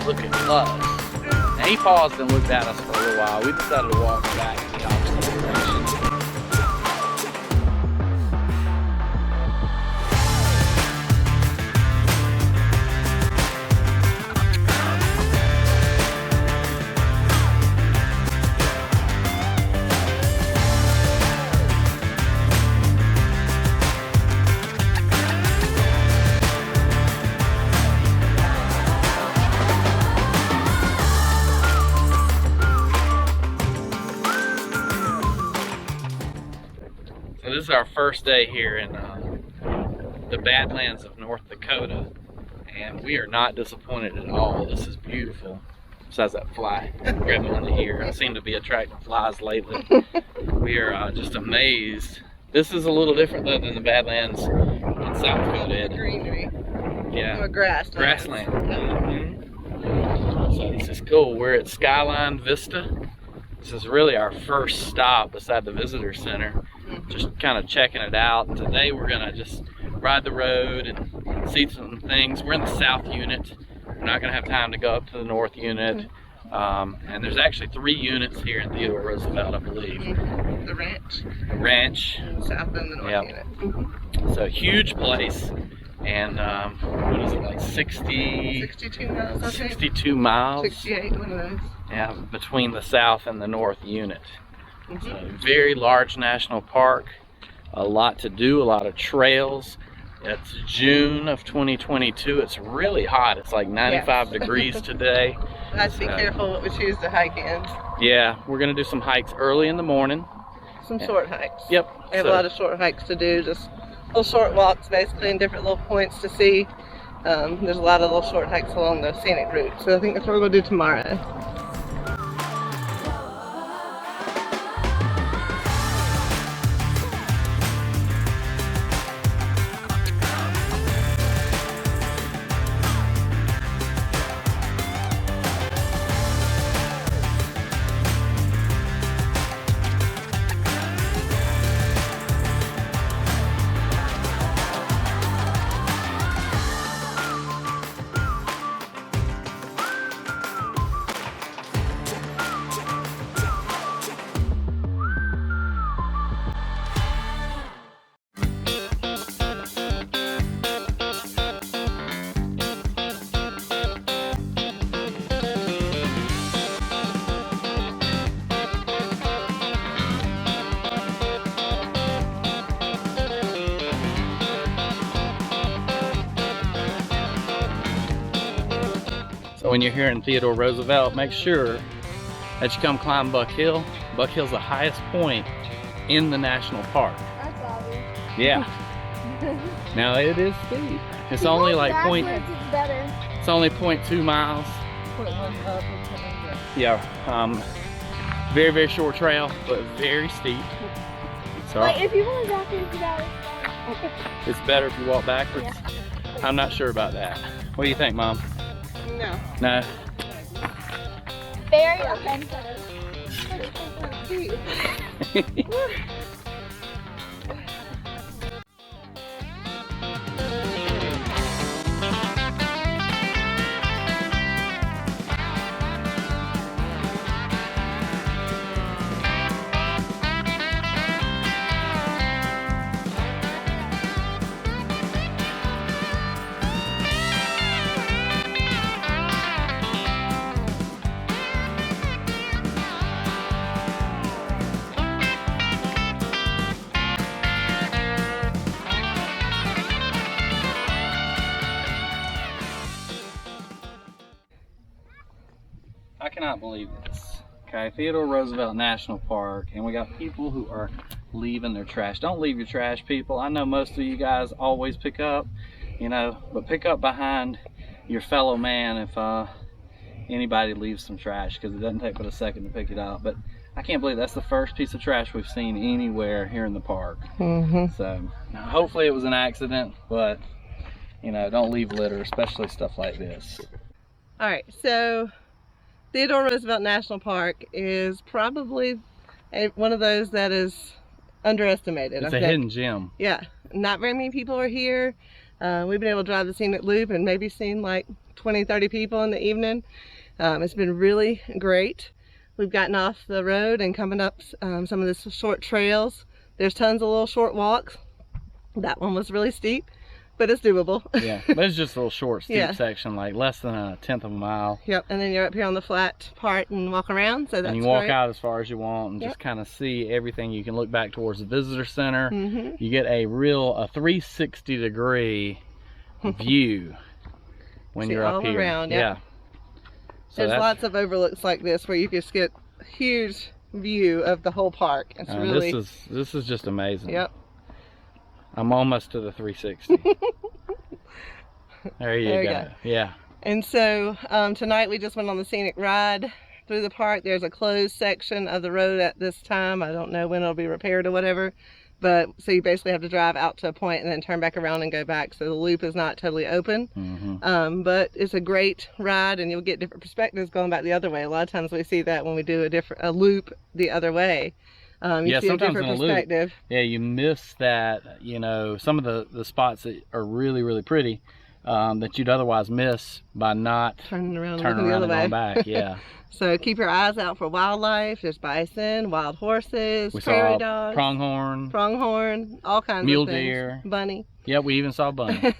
looking lush. And he paused and looked at us for a little while. We decided to walk back in the opposite direction. So this is our first day here in the Badlands of North Dakota, and we are not disappointed at all. This is beautiful. Besides that fly grabbing on the ear, I seem to be attracting flies lately. We are just amazed. This is a little different though than the Badlands in South Dakota. Greenery. Yeah. Or grassland. Grassland. Mm-hmm. So this is cool. We're at Skyline Vista. This is really our first stop beside the visitor center. Just kind of checking it out. Today we're gonna just ride the road and see some things. We're in the south unit. We're not gonna have time to go up to the north unit. And there's actually 3 units here in Theodore Roosevelt, I believe. The ranch. The ranch. South and the north unit. So huge place. And what is it, like 62 miles, I think. 62 miles. 68, one of those. Yeah, between the south and the north unit. So very large national park, a lot to do, a lot of trails. It's June of 2022. It's really hot. It's like 95 degrees today. I have to be careful what we choose to hike in. Yeah, we're gonna do some hikes early in the morning. Some short hikes. Yep. We have a lot of short hikes to do, just little short walks basically in different little points to see. There's a lot of little short hikes along the scenic route. So I think that's what we're gonna do tomorrow. So when you're here in Theodore Roosevelt, make sure that you come climb Buck Hill. Buck Hill's the highest point in the national park. That's obvious. Yeah. Now it is steep. It's only like it's only 0.2 miles. Yeah. Very, very short trail, but very steep. So like if you want to walk into that, it's better if you walk backwards. Yeah. I'm not sure about that. What do you think, Mom? No. No. Very offensive. I cannot believe this. Okay, Theodore Roosevelt National Park, and we got people who are leaving their trash. Don't leave your trash, people. I know most of you guys always pick up, you know, but pick up behind your fellow man if anybody leaves some trash, because it doesn't take but a second to pick it up. But I can't believe that's the first piece of trash we've seen anywhere here in the park. So hopefully it was an accident, but you know, don't leave litter, especially stuff like this. All right, so Theodore Roosevelt National Park is probably one of those that is underestimated. It's a hidden gem. Yeah, not very many people are here. We've been able to drive the scenic loop and maybe seen like 20-30 people in the evening. It's been really great. We've gotten off the road and coming up some of the short trails. There's tons of little short walks. That one was really steep, but it's doable. Yeah, but it's just a little short, steep Yeah. section, like less than a tenth of a mile. Yep, and then you're up here on the flat part and walk around, so that's And you can walk great. out as far as you want and Yep. just kind of see everything. You can look back towards the visitor center. Mm-hmm. You get a 360-degree view when See you're up all here. around, yeah. So There's that's, lots of overlooks like this where you just get a huge view of the whole park. It's really, this is just amazing. yep. I'm almost to the 360. There you go. Yeah. And so tonight we just went on the scenic ride through the park. There's a closed section of the road at this time. I don't know when it'll be repaired or whatever. But so you basically have to drive out to a point and then turn back around and go back. So the loop is not totally open. Mm-hmm. But it's a great ride and you'll get different perspectives going back the other way. A lot of times we see that when we do a loop the other way. You Yeah, see a sometimes different in a loop, perspective. Yeah, you miss that, you know, some of the spots that are really, really pretty that you'd otherwise miss by not Turning around turning and looking around the and other way. going back. Yeah. So keep your eyes out for wildlife. There's bison, wild horses, We prairie saw dogs, pronghorn, pronghorn, all kinds mule of things. deer. Bunny. Yeah, we even saw bunny.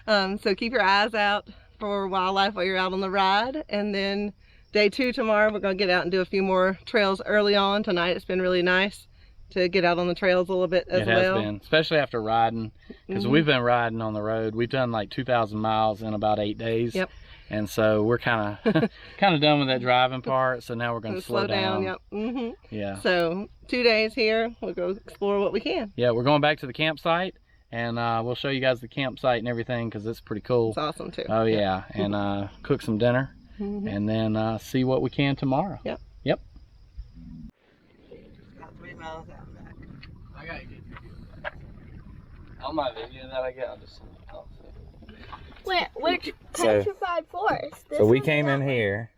So keep your eyes out for wildlife while you're out on the ride. And then day 2 tomorrow, we're going to get out and do a few more trails early on. Tonight it's been really nice to get out on the trails a little bit as well. It has been, especially after riding, because we've been riding on the road. We've done like 2,000 miles in about 8 days. Yep. And so we're kind of done with that driving part. So now we're going to slow down. Yep. Mm-hmm. Yeah. So 2 days here, we'll go explore what we can. Yeah, we're going back to the campsite, and we'll show you guys the campsite and everything because it's pretty cool. It's awesome too. Oh yeah, and cook some dinner, and then see what we can tomorrow. Yep. Yep. About 3 miles out and back. I got you. On my video that I get, I'll just. Which So- Petrified Forest? This So we one's came in that one. here,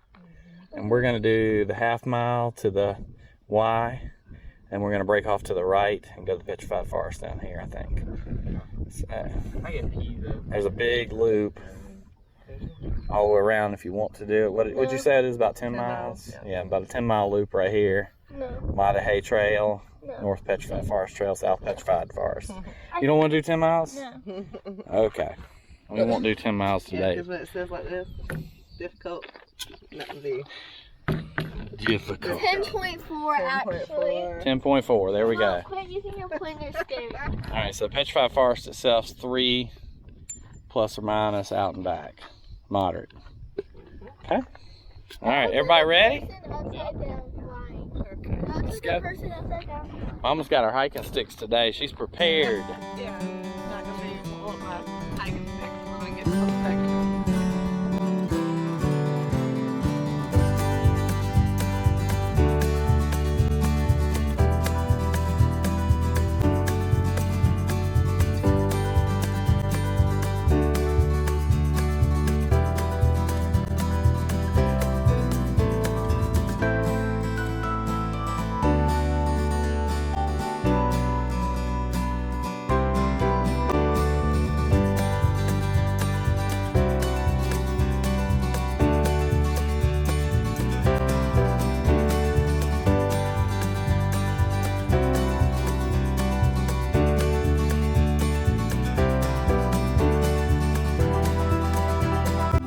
and we're gonna do the half mile to the Y, and we're gonna break off to the right and go to the Petrified Forest down here, I think. So, there's a big loop all the way around if you want to do it. What'd you say it is, about 10 10 miles? miles, Yeah, about a 10-mile loop right here. No. Mighty Hay Trail, No. North Petrified Forest Trail, South Petrified Forest. You don't want to do 10 miles? No. Okay. We won't do 10 miles Yeah, today. because when it says like this, difficult, that would be Difficult. 10.4 actually. 10.4, there we go. Quit using your pointer scary. Alright, so Petrified Forest itself's 3 plus or minus out and back. Moderate. Okay? Alright, everybody ready? Upside down flying. Let's go. Person upside down. Mama's got her hiking sticks today. She's prepared. Yeah, not gonna be all of my hiking sticks when we get to some section.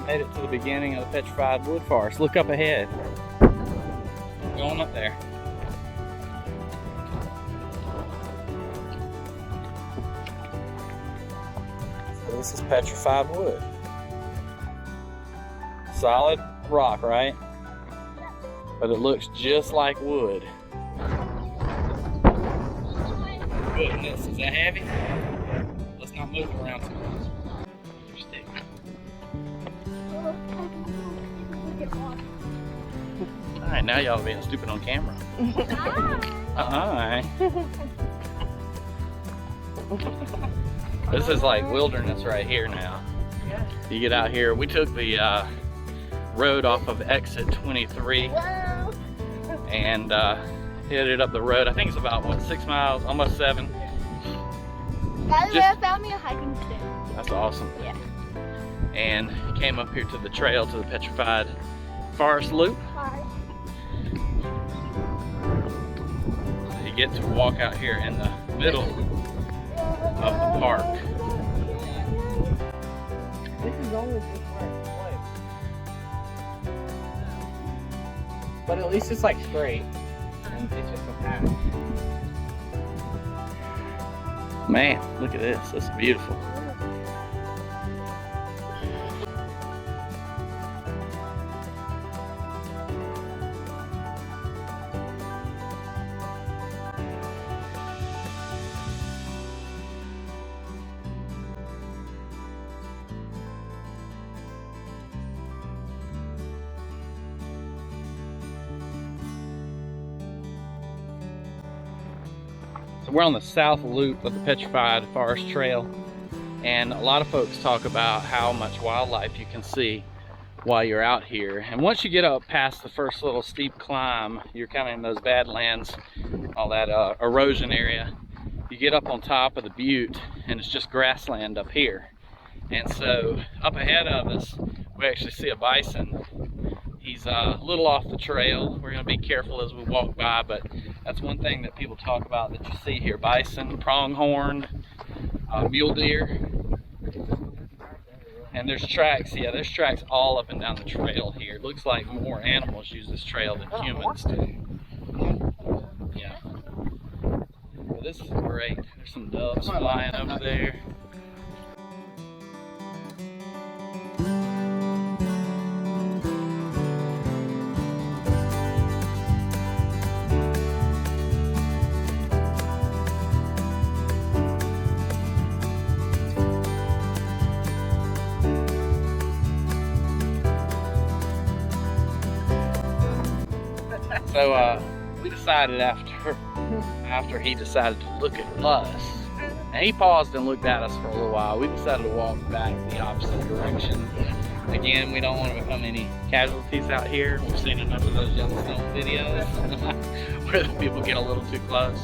Made it to the beginning of the Petrified Wood Forest. Look up ahead. Going up there. So this is petrified wood. Solid rock, right? But it looks just like wood. Goodness, is that heavy? Let's not move it around too much. Your stick. Alright, now y'all being stupid on camera. This is like wilderness right here now. Yeah. You get out here, we took the road off of exit 23 Whoa. and headed up the road. I think it's about, what, 6 miles, almost 7. By the way, I found me a hiking stick. That's awesome. Yeah. and came up here to the trail, to the Petrified Forest Loop. So you get to walk out here in the middle of the park. This is always the park place. But at least it's like straight. And it's just a path. Man, look at this. This is beautiful. So we're on the south loop of the Petrified Forest Trail, and a lot of folks talk about how much wildlife you can see while you're out here. And once you get up past the first little steep climb, you're kind of in those badlands, all that erosion area. You get up on top of the butte and it's just grassland up here. And so up ahead of us, we actually see a bison. He's a little off the trail. We're going to be careful as we walk by, but that's one thing that people talk about that you see here: bison, pronghorn, mule deer. And there's tracks, yeah, there's tracks all up and down the trail here. It looks like more animals use this trail than humans do. Yeah. Well, this is great. There's some doves flying over there. So we decided after he decided to look at us, and he paused and looked at us for a little while, we decided to walk back the opposite direction. Again, we don't want to become any casualties out here. We've seen enough of those Yellowstone videos where the people get a little too close.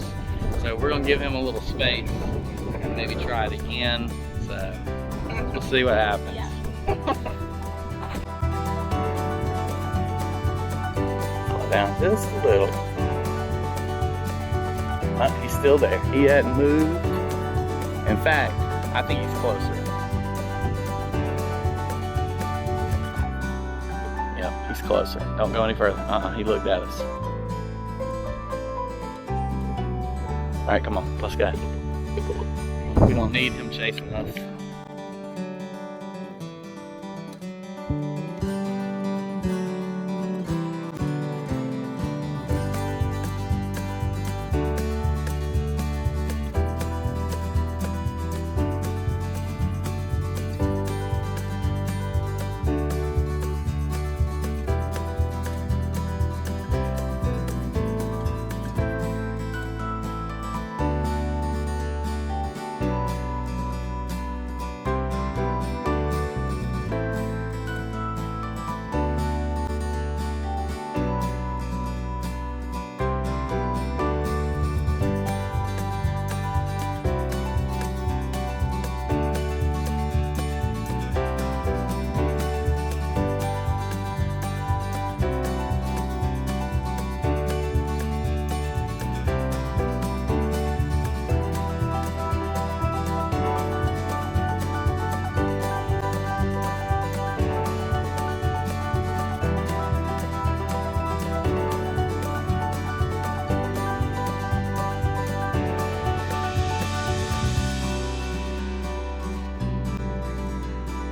So we're going to give him a little space and maybe try it again. So we'll see what happens. Yeah. Down just a little. He's still there. He hadn't moved. In fact, I think he's closer. Yep, he's closer. Don't go any further. He looked at us. All right, come on, let's go. We don't need him chasing us.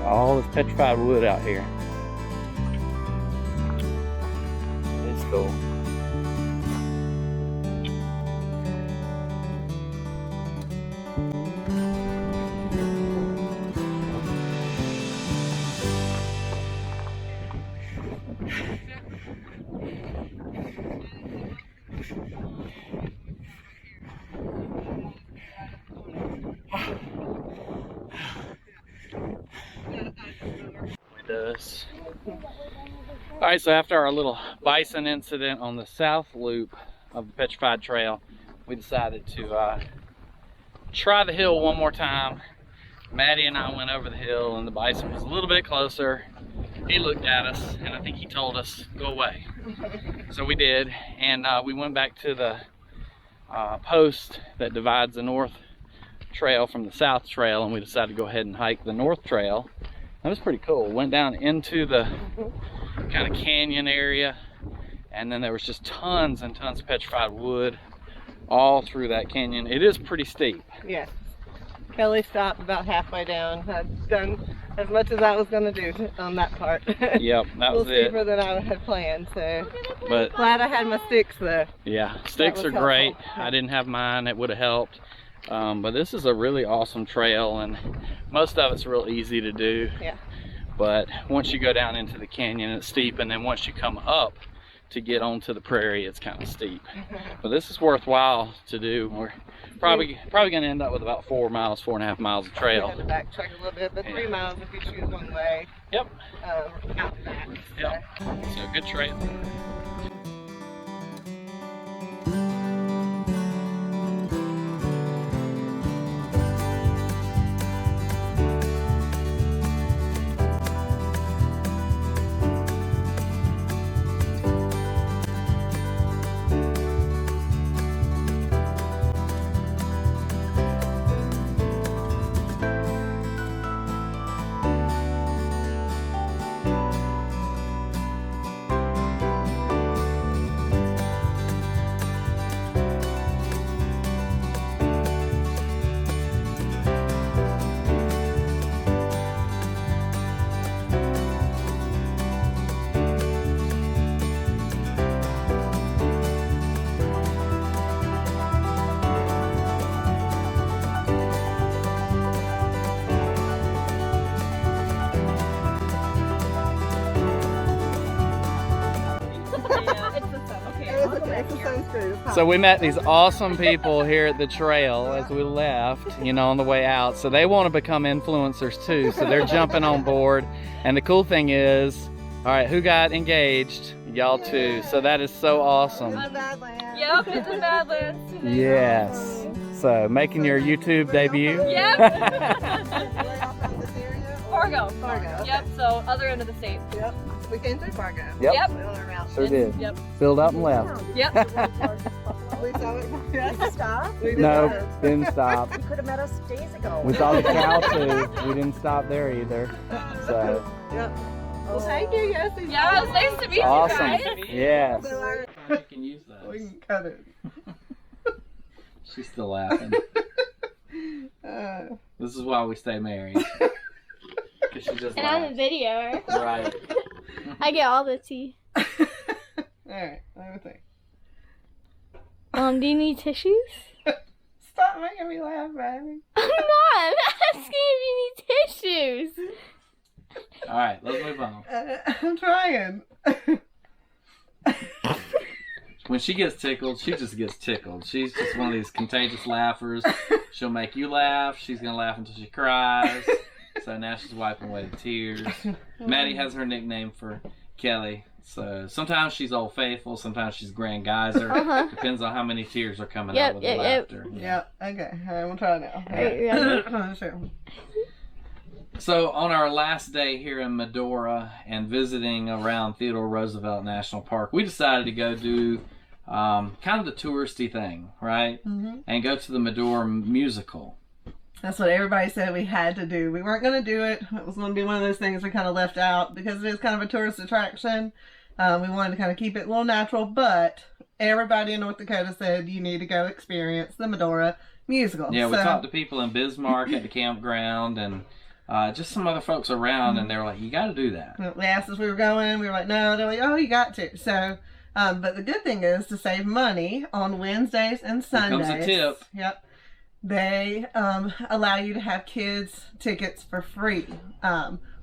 All this petrified wood out here. It's cool. Does. All right, so after our little bison incident on the south loop of the Petrified Trail, we decided to try the hill one more time. Maddie and I went over the hill and the bison was a little bit closer. He looked at us and I think he told us, go away. So we did, and we went back to the post that divides the north trail from the south trail, and we decided to go ahead and hike the north trail. That was pretty cool. Went down into the kind of canyon area, and then there was just tons and tons of petrified wood all through that canyon. It is pretty steep. Yes. Kelly stopped about halfway down. I'd done as much as I was going to do on that part. Yep, that was it. A little steeper than I had planned, so. But glad I had my sticks though. Yeah, sticks are great. I didn't have mine, it would have helped. But this is a really awesome trail, and most of it's real easy to do. Yeah. But once you go down into the canyon, it's steep, and then once you come up to get onto the prairie, it's kind of steep. But this is worthwhile to do. We're probably going to end up with about 4 miles, 4.5 miles of trail. We had to backtrack a little bit, but 3 miles if you choose one way. Yep. Out back. Yep. So good trail. So we met these awesome people here at the trail as we left, you know, on the way out. So they want to become influencers too. So they're jumping on board. And the cool thing is, all right, who got engaged? Y'all too. So that is so awesome. Yep, it's in Badlands. Yes. So making your YouTube debut. Yep. Fargo. Fargo. Yep, so other end of the state. Yep. We came through Fargo. Yep. Yep. Sure did. Yep. Filled up and left. Yep. We saw it. Did you stop? No, didn't stop. You could have met us days ago. We saw the cow too. We didn't stop there either. So. Yep. Well, thank you. Yes. Yeah, it was nice to meet Awesome. you guys. Yes. So You can use those. we can cut it. She's still laughing. This is why we stay married. Because she just And I'm a laughs. video. Right. I get all the tea. Alright, let me think. Do you need tissues? Stop making me laugh, baby. I'm not. I'm asking if you need tissues. All right, let's move on. I'm trying. When she gets tickled, she just gets tickled. She's just one of these contagious laughers. She'll make you laugh. She's going to laugh until she cries. So now she's wiping away the tears. Maddie has her nickname for Kelly. So sometimes she's Old Faithful, sometimes she's Grand Geyser. Depends on how many tears are coming out with the laughter. Yep, okay. Alright, we'll try now. Alright, Sure. So on our last day here in Medora and visiting around Theodore Roosevelt National Park, we decided to go do kind of the touristy thing, right? And go to the Medora Musical. That's what everybody said we had to do. We weren't going to do it. It was going to be one of those things we kind of left out because it is kind of a tourist attraction. We wanted to kind of keep it a little natural, but everybody in North Dakota said you need to go experience the Medora Musical. Yeah, we talked to people in Bismarck at the campground and just some other folks around, and they were like, you got to do that. They asked us if we were going. We were like, no. They're like, oh, you got to. So, but the good thing is to save money on Wednesdays and Sundays. Here comes a tip. Yep. They allow you to have kids tickets for free.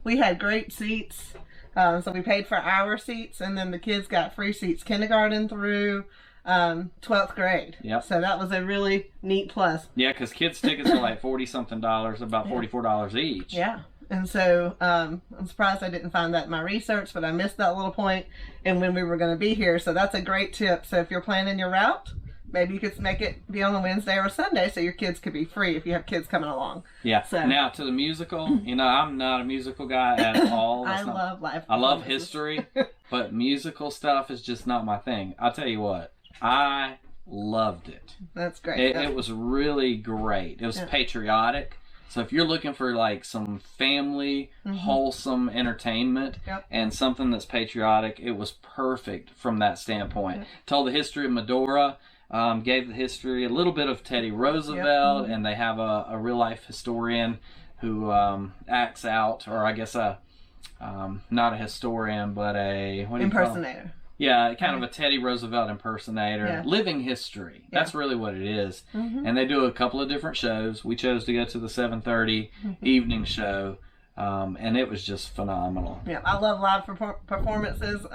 We had great seats. So we paid for our seats, and then the kids got free seats, kindergarten through 12th grade. Yep. So that was a really neat plus. Yeah, because kids' tickets are like $40-something, about $44 each. Yeah. And so I'm surprised I didn't find that in my research, but I missed that little point and when we were going to be here. So that's a great tip. So if you're planning your route, maybe you could make it be on a Wednesday or a Sunday so your kids could be free if you have kids coming along. Yeah. So- Now to the musical, you know, I'm not a musical guy at all. I love live I love performances. history, but musical stuff is just not my thing. I'll tell you what, I loved it. That's great. It was really great. It was Yeah. patriotic. So if you're looking for like some family, wholesome entertainment Yep. and something that's patriotic, it was perfect from that standpoint. Yep. Told the history of Medora, gave the history, a little bit of Teddy Roosevelt, and they have a real life historian who acts out, or I guess not a historian, but a what do you call it? Impersonator. Yeah, kind of a Teddy Roosevelt impersonator. Yeah. Living history. That's really what it is. Mhm. And they do a couple of different shows. We chose to go to the 7:30 evening show, and it was just phenomenal. Yeah, I love live performances.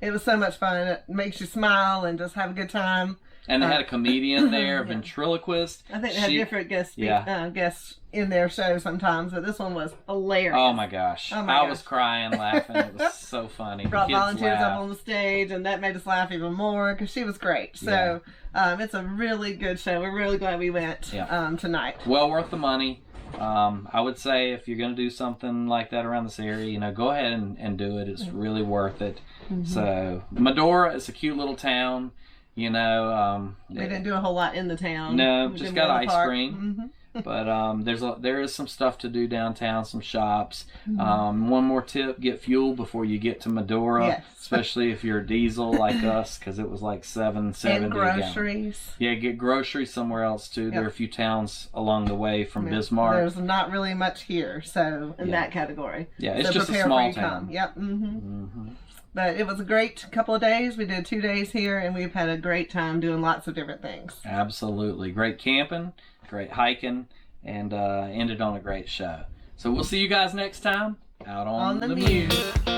It was so much fun. It makes you smile and just have a good time. And they had a comedian there, a ventriloquist. I think they had different guests in their show sometimes, but this one was hilarious. Oh my gosh. Oh my I gosh. was crying laughing. It was so funny. Brought Kids volunteers laughed. up on the stage, and that made us laugh even more because she was great. So it's a really good show. We're really glad we went tonight. Well worth the money. I would say if you're going to do something like that around this area, you know, go ahead and do it. It's really worth it. So Medora is a cute little town. You know, We didn't do a whole lot in the town. No, We just did got more in the ice park. cream. But there is some stuff to do downtown, some shops. One more tip: get fuel before you get to Medora, Yes. especially if you're a diesel like us, because it was like $7.70 And a gallon. groceries. Yeah, get groceries somewhere else too. There are a few towns along the way from Bismarck. There's not really much here, so in Yeah. that category. Yeah, it's So just a prepare small when you town. come. Yep. But it was a great couple of days. We did 2 days here, and we've had a great time doing lots of different things. Absolutely. Great camping, great hiking, and ended on a great show. So we'll see you guys next time out on, On the the Mewve. Mewve.